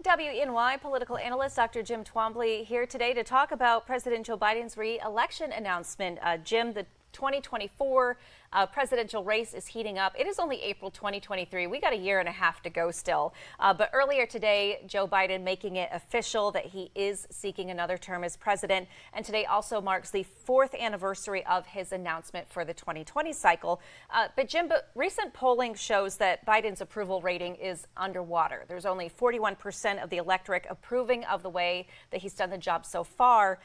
WENY Political Analyst Dr. Jim Twombly here today to talk about President Joe Biden's re-election announcement. Jim, the 2024 presidential race is heating up. It is only April 2023. We got a year and a half to go still. But earlier today, Joe Biden making it official that he is seeking another term as president. And today also marks the 4th anniversary of his announcement for the 2020 cycle. But Jim, recent polling shows that Biden's approval rating is underwater. There's only 41% of the electorate approving of the way that he's done the job so far.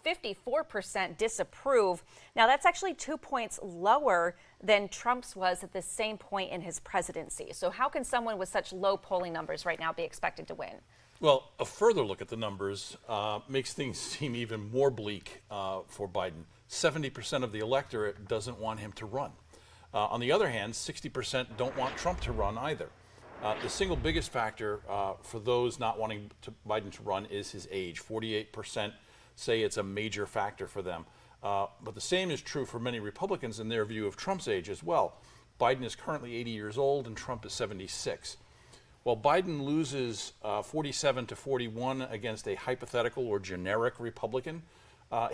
54% disapprove. Now, that's actually 2 points lower than Trump's was at the same point in his presidency. So how can someone with such low polling numbers right now be expected to win? Well, a further look at the numbers makes things seem even more bleak for Biden. 70% of the electorate doesn't want him to run. On the other hand, 60% don't want Trump to run either. The single biggest factor for those not wanting Biden to run is his age. 48% say it's a major factor for them. But the same is true for many Republicans in their view of Trump's age as well. Biden is currently 80 years old and Trump is 76. While Biden loses 47 to 41 against a hypothetical or generic Republican,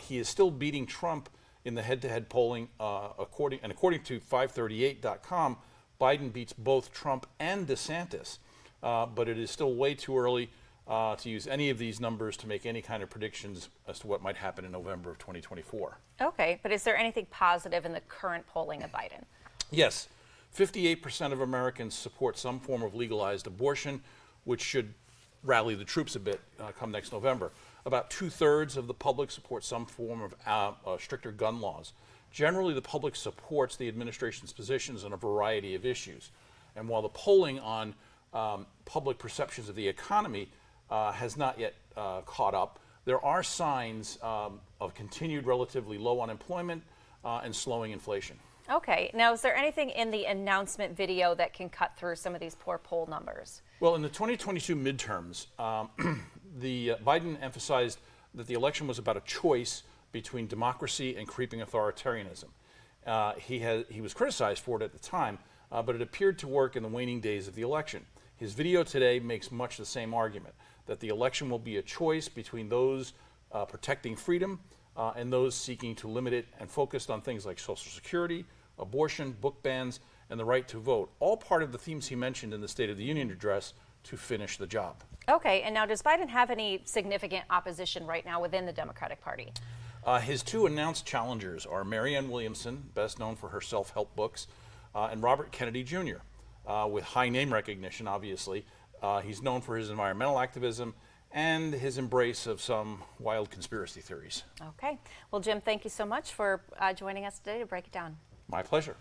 he is still beating Trump in the head-to-head polling. According to 538.com, Biden beats both Trump and DeSantis. But it is still way too early to use any of these numbers to make any kind of predictions as to what might happen in November of 2024. Okay, but is there anything positive in the current polling of Biden? Yes, 58% of Americans support some form of legalized abortion, which should rally the troops a bit come next November. About 2/3 of the public support some form of stricter gun laws. Generally, the public supports the administration's positions on a variety of issues. And while the polling on public perceptions of the economy has not yet caught up, there are signs of continued relatively low unemployment and slowing inflation. Okay. Now, is there anything in the announcement video that can cut through some of these poor poll numbers? Well, in the 2022 midterms, Biden emphasized that the election was about a choice between democracy and creeping authoritarianism. He was criticized for it at the time, but it appeared to work in the waning days of the election. His video today makes much the same argument, that the election will be a choice between those protecting freedom and those seeking to limit it, and focused on things like Social Security, abortion, book bans, and the right to vote, all part of the themes he mentioned in the State of the Union address to finish the job. Okay, and now does Biden have any significant opposition right now within the Democratic Party? His two announced challengers are Marianne Williamson, best known for her self-help books, and Robert Kennedy Jr., with high name recognition, obviously. He's known for his environmental activism and his embrace of some wild conspiracy theories. Okay. Well, Jim, thank you so much for joining us today to break it down. My pleasure.